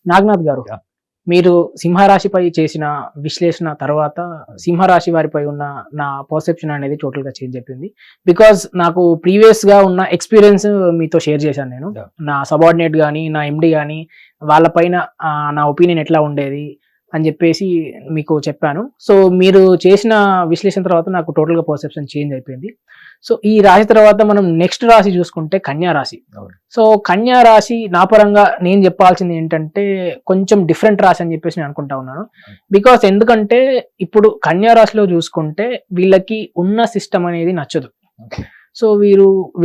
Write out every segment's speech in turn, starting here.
నాగనాథ్ గారు, Yeah. మీరు సింహరాశిపై చేసిన విశ్లేషణ తర్వాత సింహరాశి వారిపై ఉన్న నా పర్సెప్షన్ అనేది టోటల్ గా చేంజ్ అయిపోయింది. బికాజ్ నాకు ప్రీవియస్ గా ఉన్న ఎక్స్పీరియన్స్ మీతో షేర్ చేశాను నేను. Yeah. నా సబార్డినేట్ గానీ, నా ఎండి గానీ వాళ్ళపైన నా ఒపీనియన్ ఎట్లా ఉండేది అని చెప్పేసి మీకు చెప్పాను. సో మీరు చేసిన విశ్లేషణ తర్వాత నాకు టోటల్ గా పర్సెప్షన్ చేంజ్ అయిపోయింది. సో ఈ రాశి తర్వాత మనం నెక్స్ట్ రాశి చూసుకుంటే కన్యా రాశి. అవును. సో కన్యా రాశి నా పరంగా నేను చెప్పాల్సింది ఏంటంటే కొంచెం డిఫరెంట్ రాశి అని చెప్పేసి నేను అనుకుంటా ఉన్నాను. బికాస్ ఎందుకంటే ఇప్పుడు కన్యా రాశిలో చూసుకుంటే వీళ్ళకి ఉన్న సిస్టమ్ అనేది నచ్చదు. Okay. సో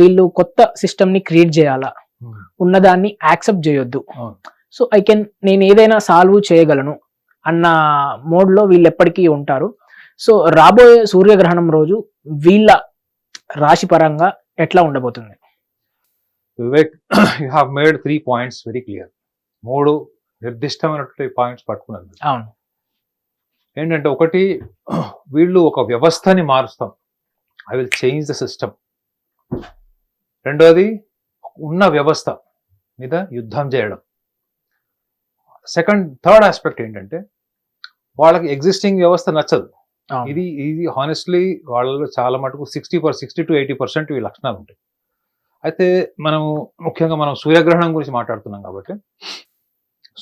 వీళ్ళు కొత్త సిస్టమ్ ని క్రియేట్ చేయాలా, ఉన్నదాన్ని యాక్సెప్ట్ చేయొద్దు. అవును. సో నేను ఏదైనా సాల్వ్ చేయగలను అన్న మోడ్ లో వీళ్ళు ఎప్పటికీ ఉంటారు. సో రాబోయే సూర్యగ్రహణం రోజు వీళ్ళ రాశి పరంగా ఎట్లా ఉండబోతుంది? Vivek, you have made 3 points very clear. 3 నిర్దిష్టమైనటువంటి పాయింట్స్ పట్టుకున్నారు. అవును. ఏంటంటే ఒకటి, వీళ్ళు ఒక వ్యవస్థని మారుస్తాం, I will change the system. రెండోది, ఉన్న వ్యవస్థ మీద యుద్ధం చేయడం. థర్డ్ ఆస్పెక్ట్ ఏంటంటే వాళ్ళకి ఎగ్జిస్టింగ్ వ్యవస్థ నచ్చదు. అవును. ఇది హానెస్ట్లీ వాళ్ళలో చాలా మటుకు 60 to 80% ఈ లక్షణాలు ఉంటాయి. అయితే ముఖ్యంగా మనం సూర్యగ్రహణం గురించి మాట్లాడుతున్నాం కాబట్టి,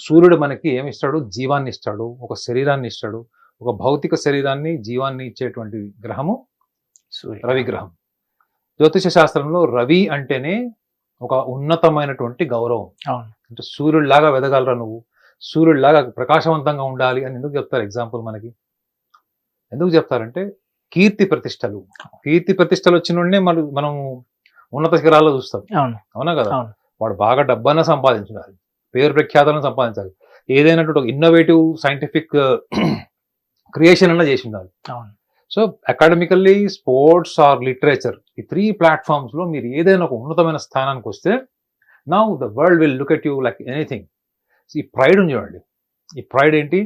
సూర్యుడు మనకి ఏమి ఇస్తాడు? జీవాన్ని ఇస్తాడు, ఒక శరీరాన్ని ఇస్తాడు. ఒక భౌతిక శరీరాన్ని, జీవాన్ని ఇచ్చేటువంటి గ్రహము రవి గ్రహం. జ్యోతిష శాస్త్రంలో రవి అంటేనే ఒక ఉన్నతమైనటువంటి గౌరవం. అవును. అంటే సూర్యుడిలాగా వెదగలరా నువ్వు, సూర్యుడిలాగా ప్రకాశవంతంగా ఉండాలి అని ఎందుకు చెప్తారు? ఎగ్జాంపుల్ మనకి ఎందుకు చెప్తారంటే కీర్తి ప్రతిష్టలు వచ్చిన మనం ఉన్నత శిఖరాల్లో చూస్తాం. అవును. అవునా కదా? అవును. వాడు బాగా డబ్బన్నా సంపాదించాలి, పేరు ప్రఖ్యాతలను సంపాదించాలి, ఏదైనా ఒక ఇన్నోవేటివ్ సైంటిఫిక్ క్రియేషన్ అన్న చేసి ఉండాలి. అవును. So academically, sports or literature, ఈ 3 ప్లాట్ఫామ్స్ లో మీరు ఏదైనా ఒక ఉన్నతమైన స్థానానికి వస్తే now the world will look at you like anything. ఈ ప్రైడ్ ఉంది చూడండి. ఈ ప్రైడ్ ఏంటి?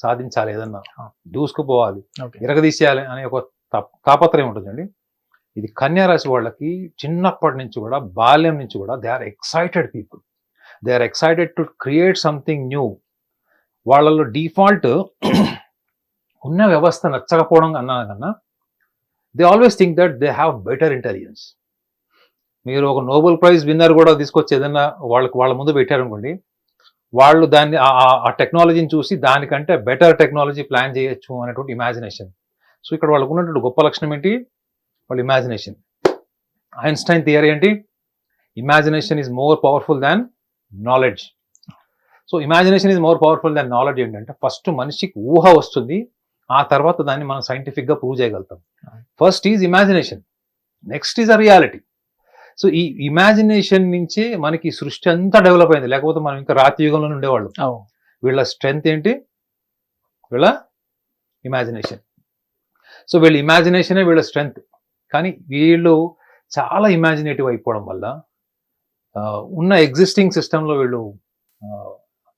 సాధించాలి, ఏదన్నా దూసుకుపోవాలి, Okay. ఇరగదీసేయాలి అనే ఒక తాపత్రయం ఉంటుందండి. ఇది కన్యా రాశి వాళ్ళకి చిన్నప్పటి నుంచి కూడా, బాల్యం నుంచి కూడా they are excited people. They are excited to create something new. వాళ్ళలో డిఫాల్ట్ ఉన్న వ్యవస్థ నచ్చకపోవడం కన్నా they always think that they have better intelligence. మీరు ఒక నోబెల్ ప్రైజ్ విన్నర్ కూడా తీసుకొచ్చి ఏదన్నా వాళ్ళ ముందు పెట్టారనుకోండి, వాళ్ళు దాన్ని ఆ టెక్నాలజీని చూసి దానికంటే బెటర్ టెక్నాలజీ ప్లాన్ చేయొచ్చు అనేటువంటి ఇమాజినేషన్. సో ఇక్కడ వాళ్ళకు ఉన్నటువంటి గొప్ప లక్షణం ఏంటి? వాళ్ళ ఇమాజినేషన్. ఐన్స్టైన్ థియరీ ఏంటి? Imagination is more powerful than knowledge. So imagination is more powerful than knowledge ఏంటంటే ఫస్ట్ మనిషికి ఊహ వస్తుంది, ఆ తర్వాత దాన్ని మనం సైంటిఫిక్ గా ప్రూవ్ చేయగలుగుతాం. First is imagination, next is a reality. So ఈ ఇమాజినేషన్ నుంచే మనకి సృష్టి అంతా డెవలప్ అయింది, లేకపోతే మనం ఇంకా రాతి యుగంలో ఉండేవాళ్ళు. వీళ్ళ స్ట్రెంగ్త్ ఏంటి? వీళ్ళ ఇమాజినేషన్. సో వీళ్ళ ఇమాజినేషనే వీళ్ళ స్ట్రెంగ్త్. కానీ వీళ్ళు చాలా ఇమాజినేటివ్ అయిపోవడం వల్ల ఉన్న ఎగ్జిస్టింగ్ సిస్టంలో వీళ్ళు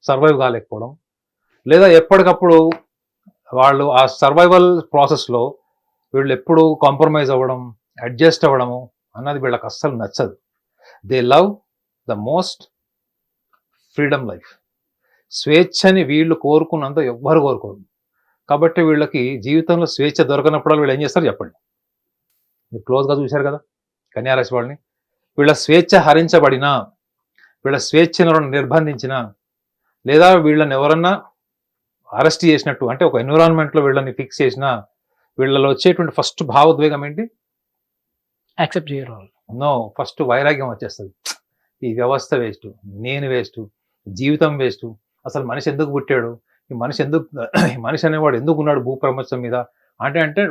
సర్వైవ్ కాలేకపోవడం, లేదా ఎప్పటికప్పుడు వాళ్ళు ఆ సర్వైవల్ ప్రాసెస్లో వీళ్ళు ఎప్పుడు కాంప్రమైజ్ అవ్వడం, అడ్జస్ట్ అవ్వడము అన్నది వీళ్ళకి అస్సలు నచ్చదు. They love the most freedom life. స్వేచ్ఛని వీళ్ళు కోరుకున్నంత ఎవ్వరు కోరుకోరు. కాబట్టి వీళ్ళకి జీవితంలో స్వేచ్ఛ దొరకనప్పుడు వీళ్ళు ఏం చేస్తారు చెప్పండి? మీరు క్లోజ్గా చూశారు కదా కన్యారాశి వాళ్ళని. వీళ్ళ స్వేచ్ఛ హరించబడినా, వీళ్ళ స్వేచ్ఛను నిర్బంధించినా, లేదా వీళ్ళని ఎవరన్నా అరెస్ట్ చేసినట్టు, అంటే ఒక ఎన్విరాన్మెంట్లో వీళ్ళని ఫిక్స్ చేసినా, వీళ్ళలో వచ్చేటువంటి ఫస్ట్ భావోద్వేగం ఏంటి? యాక్సెప్ట్ చేయరు. నో, ఫస్ట్ వైరాగ్యం వచ్చేస్తుంది. ఈ వ్యవస్థ వేస్ట్, నేను వేస్ట్, జీవితం వేస్ట్, అసలు మనిషి ఎందుకు పుట్టాడు, ఈ మనిషి అనేవాడు ఎందుకు ఉన్నాడు భూప్రపంచం మీద అంటే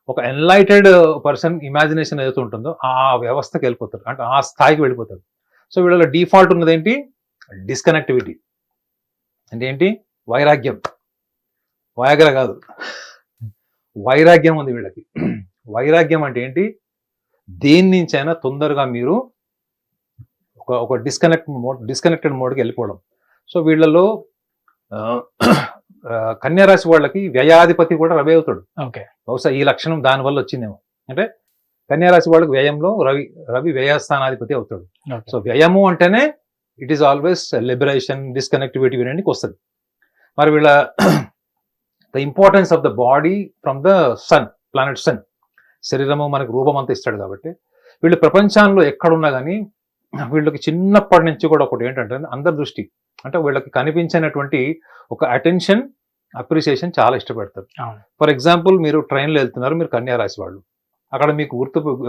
ఒక ఎన్లైటెడ్ పర్సన్ ఇమాజినేషన్ ఏదైతే ఉంటుందో ఆ వ్యవస్థకి వెళ్ళిపోతారు, అంటే ఆ స్థాయికి వెళ్ళిపోతారు. సో వీళ్ళలో డిఫాల్ట్ ఉన్నది ఏంటి? డిస్కనెక్టివిటీ. అంటే ఏంటి? వైరాగ్యం. వయాగ్ర కాదు, వైరాగ్యం ఉంది వీళ్ళకి. వైరాగ్యం అంటే దేని నుంచైనా తొందరగా మీరు ఒక డిస్కనెక్టెడ్ మోడ్కి వెళ్ళిపోవడం. సో వీళ్ళలో కన్యారాశి వాళ్ళకి వ్యయాధిపతి కూడా రవి అవుతాడు. బహుశా ఈ లక్షణం దానివల్ల వచ్చిందేమో. అంటే కన్యారాశి వాళ్ళకి వ్యయంలో రవి వ్యయస్థానాధిపతి అవుతాడు. సో వ్యయము అంటేనే it is always liberation, disconnectivity వీళ్ళకి వస్తుంది. మరి వీళ్ళ the importance of the body from the sun, planet sun. శరీరము మనకు రూపం అంతా ఇస్తాడు కాబట్టి వీళ్ళు ప్రపంచంలో ఎక్కడున్నా కానీ వీళ్ళకి చిన్నప్పటి నుంచి కూడా ఒకటి ఏంటంటే అందరి దృష్టి, అంటే వీళ్ళకి కనిపించినటువంటి ఒక అటెన్షన్, అప్రిసియేషన్ చాలా ఇష్టపడతారు. ఫర్ ఎగ్జాంపుల్, మీరు ట్రైన్లో వెళ్తున్నారు, మీరు కన్యా రాశి వాళ్ళు, అక్కడ మీకు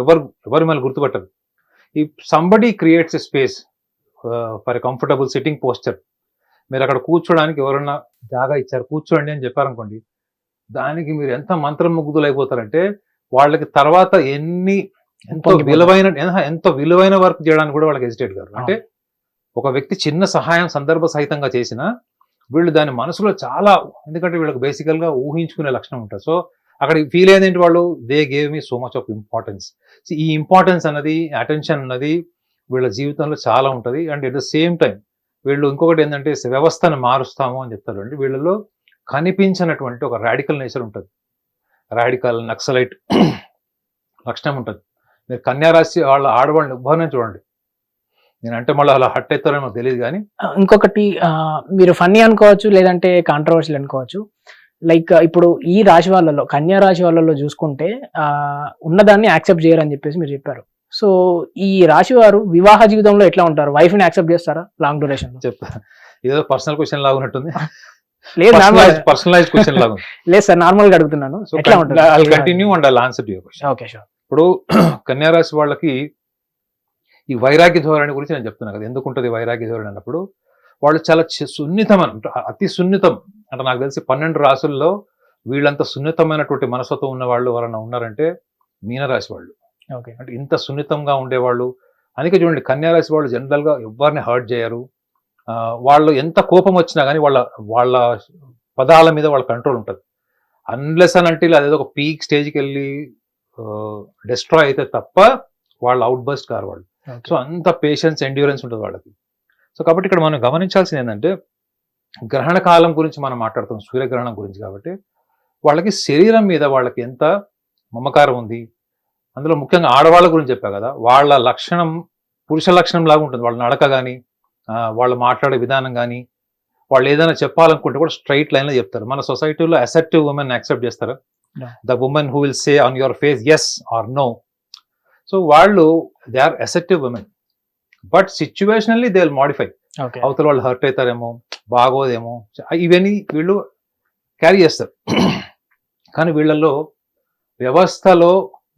ఎవరు మిమ్మల్ని గుర్తుపట్టరు. ఈ somebody creates a space for a comfortable sitting posture. మీరు అక్కడ కూర్చోడానికి ఎవరన్నా జాగా ఇచ్చారు, కూర్చోండి అని చెప్పారనుకోండి, దానికి మీరు ఎంత మంత్రముగ్ధులు అయిపోతారంటే వాళ్ళకి తర్వాత ఎంతో విలువైన వర్క్ చేయడానికి కూడా వాళ్ళకి హెసిటేట్ కాదు. అంటే ఒక వ్యక్తి చిన్న సహాయం సందర్భ సహితంగా చేసినా వీళ్ళు దాని మనసులో చాలా, ఎందుకంటే వీళ్ళకి బేసికల్ గా ఊహించుకునే లక్షణం ఉంటుంది. సో అక్కడ ఫీల్ అయ్యేది వాళ్ళు they gave me so much of importance. ఈ ఇంపార్టెన్స్ అన్నది, అటెన్షన్ అన్నది వీళ్ళ జీవితంలో చాలా ఉంటుంది. And at the same time వీళ్ళు ఇంకొకటి ఏంటంటే వ్యవస్థను మారుస్తాము అని చెప్తారు అండి. వీళ్ళలో కనిపించినటువంటి ఒక రాడికల్ నేచర్ ఉంటుంది, రాడికల్ నక్సలైట్ లక్షణం ఉంటుంది. మీరు కన్యా రాశి వాళ్ళ ఆడవాళ్ళని ఎవ్వరనే చూడండి, నేనంటే మళ్ళీ అలా హట్ అవుతారో నాకు తెలియదు కానీ. ఇంకొకటి మీరు ఫన్నీ అనుకోవచ్చు, లేదంటే కాంట్రవర్షియల్ అనుకోవచ్చు. లైక్ ఇప్పుడు ఈ రాశి వాళ్ళలో, కన్యా రాశి వాళ్ళలో చూసుకుంటే ఉన్నదాన్ని యాక్సెప్ట్ చేయరు అని చెప్పేసి మీరు చెప్పారు. సో ఈ రాశి వారు వివాహ జీవితంలో ఎట్లా ఉంటారు? వైఫ్ ని యాక్సెప్ట్ చేస్తారా లాంగ్ డ్యూరేషన్? ఏదో పర్సనల్ క్వశ్చన్ లాగా ఉన్నట్టుంది. లేదు, పర్సనలైజ్ క్వశ్చన్ లాగా లేదు సార్, నార్మల్ గా అడుగుతున్నాను. ఎట్లా ఉంటుంది? I'll continue and I'll answer to your question. Okay, sure. ఇప్పుడు కన్యా రాశి వాళ్ళకి ఈ వైరాగ్య ధోరణి గురించి నేను చెప్తున్నా కదా. ఎందుకు ఉంటుంది వైరాగ్య ధోరణి అన్నప్పుడు, వాళ్ళు చాలా సున్నితం, అతి సున్నితం. అంటే నాకు తెలిసి 12 రాశుల్లో వీళ్ళంత సున్నితమైనటువంటి మనస్తత్వం ఉన్న వాళ్ళు ఎవరైనా ఉన్నారంటే మీనరాశి వాళ్ళు. అంటే ఇంత సున్నితంగా ఉండేవాళ్ళు. అందుకే చూడండి, కన్యా రాశి వాళ్ళు జనరల్ గా ఎవరిని హర్ట్ చేయరు. వాళ్ళు ఎంత కోపం వచ్చినా కానీ వాళ్ళ పదాల మీద వాళ్ళ కంట్రోల్ ఉంటుంది. అన్లెస్ అని అంటే అదేదో ఒక పీక్ స్టేజ్కి వెళ్ళి డిస్ట్రాయ్ అయితే తప్ప వాళ్ళు అవుట్ బస్ట్ కారు వాళ్ళు. సో అంత పేషెన్స్, ఎండ్యూరెన్స్ ఉంటుంది వాళ్ళకి. సో కాబట్టి ఇక్కడ మనం గమనించాల్సింది ఏంటంటే, గ్రహణ కాలం గురించి మనం మాట్లాడుతున్నాం, సూర్యగ్రహణం గురించి. కాబట్టి వాళ్ళకి శరీరం మీద వాళ్ళకి ఎంత మమకారం ఉంది. అందులో ముఖ్యంగా ఆడవాళ్ళ గురించి చెప్పా కదా, వాళ్ళ లక్షణం పురుష లక్షణం లాగా ఉంటుంది. వాళ్ళ నడక కానీ, వాళ్ళు మాట్లాడే విధానం కానీ, వాళ్ళు ఏదైనా చెప్పాలనుకుంటే కూడా స్ట్రైట్ లైన్లో చెప్తారు. మన సొసైటీలో అసెప్టివ్ ఉమెన్ యాక్సెప్ట్ చేస్తారు, the women who will say on your face yes or no. So వాళ్ళు they are acceptive women, but situationally they will modify. అవతల వాళ్ళు హర్ట్ అవుతారేమో, బాగోదేమో, ఇవన్నీ వీళ్ళు క్యారీ చేస్తారు. కానీ వీళ్ళల్లో వ్యవస్థలో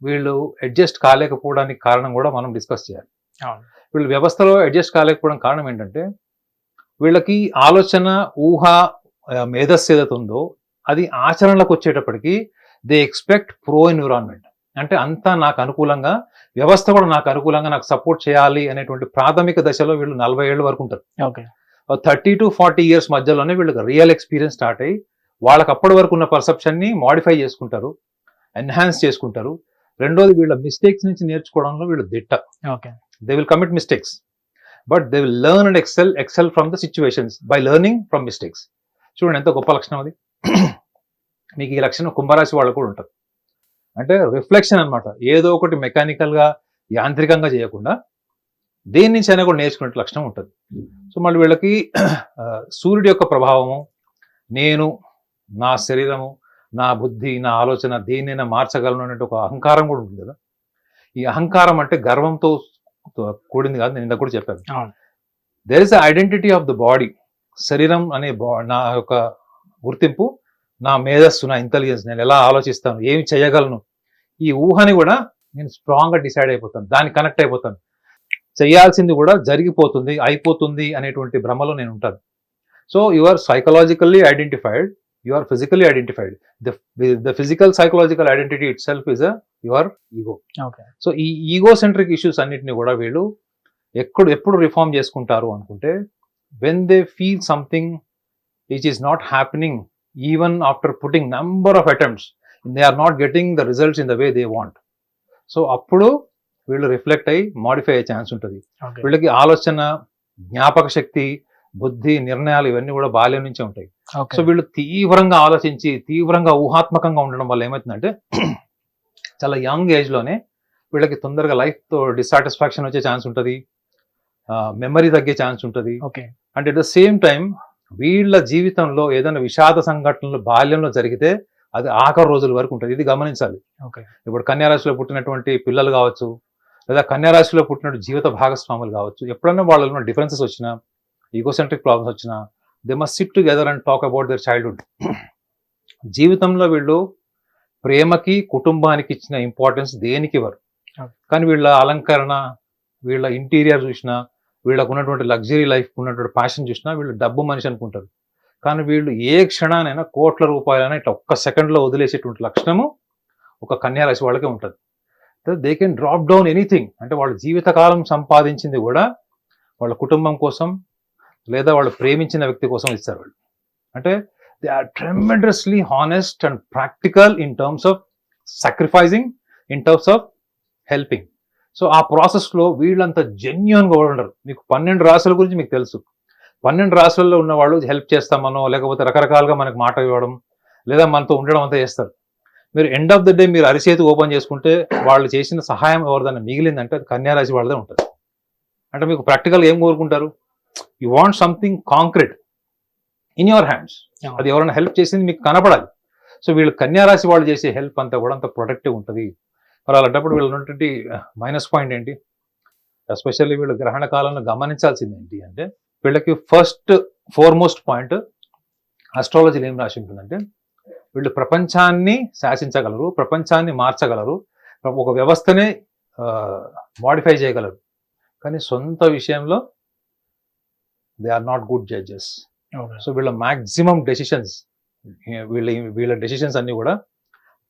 వీళ్ళు అడ్జస్ట్ కాలేకపోవడానికి కారణం కూడా మనం డిస్కస్ చేయాలి. వీళ్ళు వ్యవస్థలో అడ్జస్ట్ కాలేకపోవడం కారణం ఏంటంటే, వీళ్ళకి ఆలోచన, ఊహ, మేధస్సు ఏదైతే ఉందో అది ఆచరణలోకి వచ్చేటప్పటికి దే ఎక్స్పెక్ట్ ప్రో ఎన్విరాన్మెంట్. అంటే అంతా నాకు అనుకూలంగా, వ్యవస్థ కూడా నాకు అనుకూలంగా నాకు సపోర్ట్ చేయాలి అనేటువంటి ప్రాథమిక దశలో వీళ్ళు 40 ఏళ్ళ వరకు ఉంటారు. 30 to 40 years మధ్యలోనే వీళ్ళకి రియల్ ఎక్స్పీరియన్స్ స్టార్ట్ అయ్యి వాళ్ళకి అప్పటి వరకు ఉన్న పర్సెప్షన్ ని మాడిఫై చేసుకుంటారు, ఎన్హాన్స్ చేసుకుంటారు. రెండోది, వీళ్ళ మిస్టేక్స్ నుంచి నేర్చుకోవడంలో వీళ్ళు దిట్ట. They will commit mistakes, but they will learn and excel from the situations by learning from mistakes. చూడండి ఎంత గొప్ప లక్షణం అది. మీకు ఈ లక్షణం కుంభరాశి వాళ్ళకు కూడా ఉంటుంది. అంటే రిఫ్లెక్షన్ అనమాట. ఏదో ఒకటి మెకానికల్ గా, యాంత్రికంగా చేయకుండా దేని నుంచి అయినా కూడా నేర్చుకునే లక్షణం ఉంటుంది. సో మళ్ళీ వీళ్ళకి సూర్యుడి యొక్క ప్రభావము, నేను, నా శరీరము, నా బుద్ధి, నా ఆలోచన దేన్నైనా మార్చగలను అనే ఒక అహంకారం కూడా ఉంటుంది కదా. ఈ అహంకారం అంటే గర్వంతో కూడింది కాదు, నేను ఇందాక కూడా చెప్పాను. There is identity of the body. శరీరం అనే నా యొక్క గుర్తింపు, నా మేధస్సు, నా ఇంటెలిజెన్స్, నేను ఎలా ఆలోచిస్తాను, ఏమి చేయగలను, ఈ ఊహని కూడా నేను స్ట్రాంగ్గా డిసైడ్ అయిపోతాను, దానికి కనెక్ట్ అయిపోతాను. చేయాల్సింది కూడా జరిగిపోతుంది, అయిపోతుంది అనేటువంటి భ్రమలో నేను ఉంటాను. So you are psychologically identified, you are physically identified. The physical psychological identity itself is your ego. So ఈ ఈగో సెంట్రిక్ ఇష్యూస్ అన్నిటిని కూడా వీళ్ళు ఎప్పుడు రిఫార్మ్ చేసుకుంటారు అనుకుంటే, when they feel something which is not happening even after putting number of attempts, they are not getting the results in the way they want. So అప్పుడు వీళ్ళు reflect అయ్యి modify అయ్యే ఛాన్స్ ఉంటుంది. వీళ్ళకి ఆలోచన, జ్ఞాపక శక్తి, బుద్ధి, నిర్ణయాలు ఇవన్నీ కూడా బాల్యం నుంచే ఉంటాయి. సో వీళ్ళు తీవ్రంగా ఆలోచించి, తీవ్రంగా ఊహాత్మకంగా ఉండడం వల్ల ఏమవుతుందంటే, చాలా యంగ్ ఏజ్ లోనే వీళ్ళకి తొందరగా లైఫ్ తో డిస్సాటిస్ఫాక్షన్ వచ్చే ఛాన్స్ ఉంటుంది. మెమరీ తగ్గే ఛాన్స్ ఉంటుంది. Okay. And at the same time వీళ్ళ జీవితంలో ఏదైనా విషాద సంఘటనలు బాల్యంలో జరిగితే అది ఆఖరి రోజుల వరకు ఉంటుంది. ఇది గమనించాలి. ఓకే. ఇప్పుడు కన్యారాశిలో పుట్టినటువంటి పిల్లలు కావచ్చు, లేదా కన్యారాశిలో పుట్టిన జీవిత భాగస్వాములు కావచ్చు, ఎప్పుడన్నా వాళ్ళలో డిఫరెన్సెస్ వచ్చినా, ఈగోసెంట్రిక్ ప్రాబ్లమ్స్ వచ్చినా, they must SIT together and talk about their childhood. జీవితంలో వీళ్ళు ప్రేమకి, కుటుంబానికి ఇచ్చిన ఇంపార్టెన్స్ దేనికి ఇవ్వరు. కానీ వీళ్ళ అలంకరణ, వీళ్ళ ఇంటీరియర్ చూసినా, వీళ్ళకు ఉన్నటువంటి లగ్జరీ లైఫ్ ఉన్నటువంటి ప్యాషన్ చూసినా వీళ్ళు డబ్బు మనిషి అనుకుంటారు. కానీ వీళ్ళు ఏ క్షణానైనా కోట్ల రూపాయలైనా ఇట్లా ఒక్క సెకండ్లో వదిలేసేటువంటి లక్షణము ఒక కన్యారాశి వాళ్ళకే ఉంటుంది. They can drop down anything. అంటే వాళ్ళ జీవితకాలం సంపాదించింది కూడా వాళ్ళ కుటుంబం కోసం లేదా వాళ్ళు ప్రేమించిన వ్యక్తి కోసం ఇస్తారు వాళ్ళు. అంటే they are tremendously honest and practical in terms of sacrificing, in terms of helping. So ఆ ప్రాసెస్లో వీళ్ళంతా జెన్యూన్గా ఉండరు. మీకు 12 రాశుల గురించి మీకు తెలుసు. 12 రాశుల్లో ఉన్న వాళ్ళు హెల్ప్ చేస్తామనో లేకపోతే రకరకాలుగా మనకు మాట ఇవ్వడం లేదా మనతో ఉండడం అంతా చేస్తారు. మీరు ఎండ్ ఆఫ్ ద డే మీరు అరిచేతి ఓపెన్ చేసుకుంటే వాళ్ళు చేసిన సహాయం ఎవరిదైనా మిగిలిందంటే అది కన్యారాశి వాళ్ళదే ఉంటుంది. అంటే మీకు ప్రాక్టికల్గా ఏం కోరుకుంటారు? You want something concrete in your hands. అది ఎవరైనా హెల్ప్ చేసింది మీకు కనపడాలి. సో వీళ్ళు కన్యారాశి వాళ్ళు చేసే హెల్ప్ అంతా కూడా అంత ప్రొటెక్టివ్ ఉంటుంది. మరి అలాంటప్పుడు వీళ్ళు ఉన్నటువంటి మైనస్ పాయింట్ ఏంటి? ఎస్పెషల్లీ వీళ్ళు గ్రహణ కాలంలో గమనించాల్సింది ఏంటి అంటే, వీళ్ళకి ఫోర్మోస్ట్ పాయింట్ ఆస్ట్రాలజీలో ఏం రాసి ఉంటుందంటే, వీళ్ళు ప్రపంచాన్ని శాసించగలరు, ప్రపంచాన్ని మార్చగలరు, ఒక వ్యవస్థనే మాడిఫై చేయగలరు. కానీ సొంత విషయంలో they are not good judges. So వీళ్ళ మ్యాక్సిమం డెసిషన్స్, వీళ్ళ డెసిషన్స్ అన్ని కూడా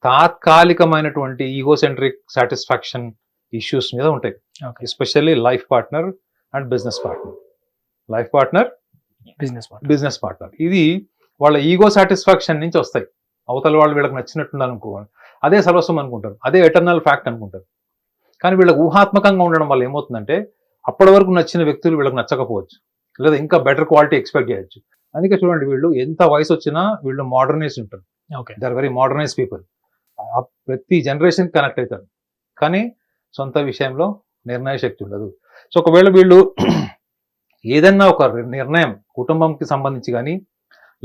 తాత్కాలికమైనటువంటి ఈగోసెంట్రిక్ సాటిస్ఫాక్షన్ ఇష్యూస్ మీద ఉంటాయి. Especially life partner and business partner. Life partner, business partner, ఇది వాళ్ళ ఈగో సాటిస్ఫాక్షన్ నుంచి వస్తాయి. అవతల వాళ్ళు వీళ్ళకి నచ్చినట్టున్నారు అనుకోవాలి, అదే సర్వస్వం అనుకుంటారు, అదే ఎటర్నల్ ఫ్యాక్ట్ అనుకుంటారు. కానీ వీళ్ళకి ఊహాత్మకంగా ఉండడం వల్ల ఏమవుతుందంటే, అప్పటి వరకు నచ్చిన వ్యక్తులు వీళ్ళకి నచ్చకపోవచ్చు, లేదా ఇంకా బెటర్ క్వాలిటీ ఎక్స్పెక్ట్ చేయొచ్చు. అందుకే చూడండి, వీళ్ళు ఎంత వయసు వచ్చినా వీళ్ళు మోడర్నైజ్ ఉంటారు. They are very modernize people. ప్రతి జనరేషన్ కనెక్ట్ అవుతారు. కానీ సొంత విషయంలో నిర్ణయ శక్తి ఉండదు. సో ఒకవేళ వీళ్ళు ఏదన్నా ఒక నిర్ణయం కుటుంబంకి సంబంధించి కానీ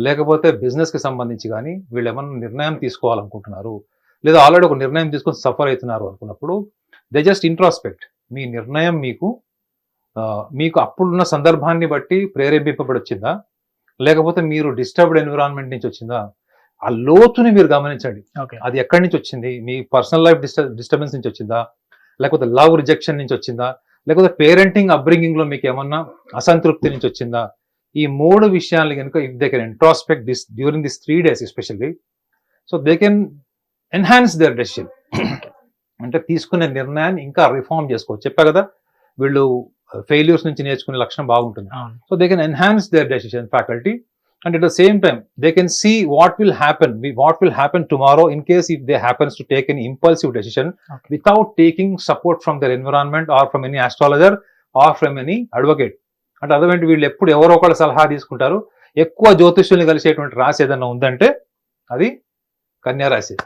లేకపోతే బిజినెస్కి సంబంధించి కానీ వీళ్ళు ఏమన్నా నిర్ణయం తీసుకోవాలనుకుంటున్నారు, లేదా ఆల్రెడీ ఒక నిర్ణయం తీసుకొని సఫర్ అవుతున్నారు అనుకున్నప్పుడు, దే జస్ట్ ఇంట్రాస్పెక్ట్. మీ నిర్ణయం మీకు అప్పుడున్న సందర్భాన్ని బట్టి ప్రేరేపింపబడి వచ్చిందా, లేకపోతే మీరు డిస్టర్బ్డ్ ఎన్విరాన్మెంట్ నుంచి వచ్చిందా? ఆ లోతుని మీరు గమనించండి. అది ఎక్కడి నుంచి వచ్చింది? మీ పర్సనల్ లైఫ్ డిస్టర్బెన్స్ నుంచి వచ్చిందా, లేకపోతే లవ్ రిజెక్షన్ నుంచి వచ్చిందా, లేకపోతే పేరెంటింగ్ అప్బ్రింగింగ్ లో మీకు ఏమన్నా అసంతృప్తి నుంచి వచ్చిందా? ఈ 3 విషయాలు కనుక if they can introspect this during this 3 days especially, so they can enhance their decision. అంటే తీసుకునే నిర్ణయాన్ని ఇంకా రిఫార్మ్ చేసుకోవచ్చు. చెప్పా కదా, వీళ్ళు ఫెయిల్యూర్స్ నుంచి నేర్చుకునే లక్షణం బాగుంటుంది. So they can enhance their decision faculty. And at the same time, they can see what will happen tomorrow in case if they happens to take an impulsive decision without taking support from their environment or from any astrologer or from any advocate. అంటే అదేంటి, వీళ్ళు ఎప్పుడు ఎవరో ఒకళ్ళ సలహా తీసుకుంటారు. ఎక్కువ జ్యోతిష్యుల్ని కలిసేటువంటి రాశి ఏదన్నా ఉందంటే అది కన్యా రాశి.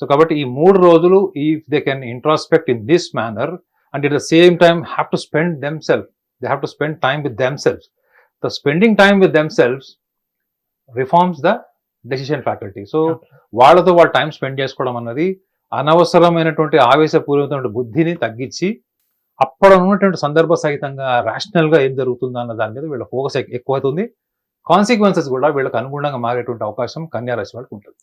సో కాబట్టి ఈ 3 రోజులు if they can introspect in this manner and at the same time have to spend themself, they have to spend time with themself. The spending time with themselves reforms the decision faculty. So వాళ్ళతో వాళ్ళు time spend చేసుకోవడం అన్నది అనవసరమైనటువంటి ఆవేశపూర్వకమైన బుద్ధిని తగ్గించి అప్పుడు ఉన్నటువంటి సందర్భ సహితంగా రేషనల్ గా ఏం జరుగుతుందో అన్న దాని మీద వీళ్ళ ఫోకస్ ఎక్కువవుతుంది. కాన్సిక్వెన్సెస్ కూడా వీళ్ళకి అనుగుణంగా మారేటువంటి అవకాశం కన్యా రాశి వాళ్ళకి ఉంటుంది.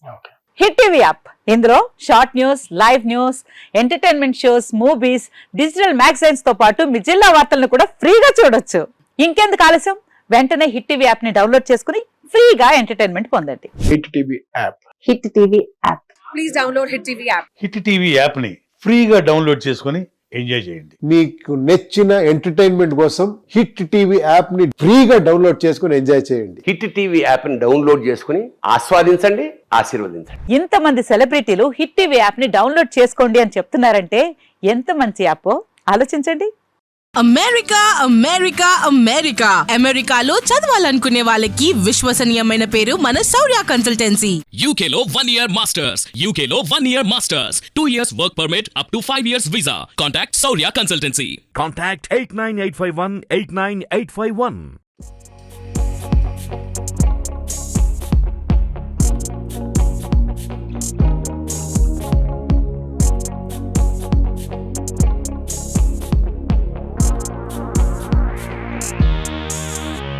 హిట్ టీవీ యాప్, ఇందులో short news, live news, entertainment shows, movies, digital magazines తో పాటు మీ జిల్లా వార్తలను కూడా ఫ్రీగా చూడొచ్చు. ఇంకెందుకు ఆలస్యం, వెంటనే హిట్ టీవీ యాప్ ని డౌన్లోడ్ చేసుకుని ఫ్రీగా ఎంటర్టైన్మెంట్ పొందండి. Hit TV app, hit TV app, please download hit TV app. Hit TV app ని ఫ్రీగా డౌన్లోడ్ చేసుకుని ఎంజాయ్ చేయండి. మీకు నచ్చిన ఎంటర్టైన్మెంట్ కోసం హిట్ టీవీ యాప్ ని ఫ్రీగా డౌన్లోడ్ చేసుకుని ఎంజాయ్ చేయండి. హిట్ టీవీ యాప్ ని డౌన్లోడ్ చేసుకుని ఆస్వాదించండి, ఆశీర్వదించండి. ఇంతమంది సెలబ్రిటీలు హిట్ టీవీ యాప్ ని డౌన్లోడ్ చేసుకోండి అని చెప్తున్నారంటే ఎంత మంచి యాప్ ఆలోచించండి. అమెరికా అమెరికా అమెరికా అమెరికాలో చదవాలనుకునే వాళ్ళకి విశ్వసనీయమైన పేరు మన శౌర్య consultancy. UK Law 1 Year Masters. UK Law 1 Year Masters. 2 years work permit up to 5 years visa. Contact Saurya Consultancy. Contact 89851 89851.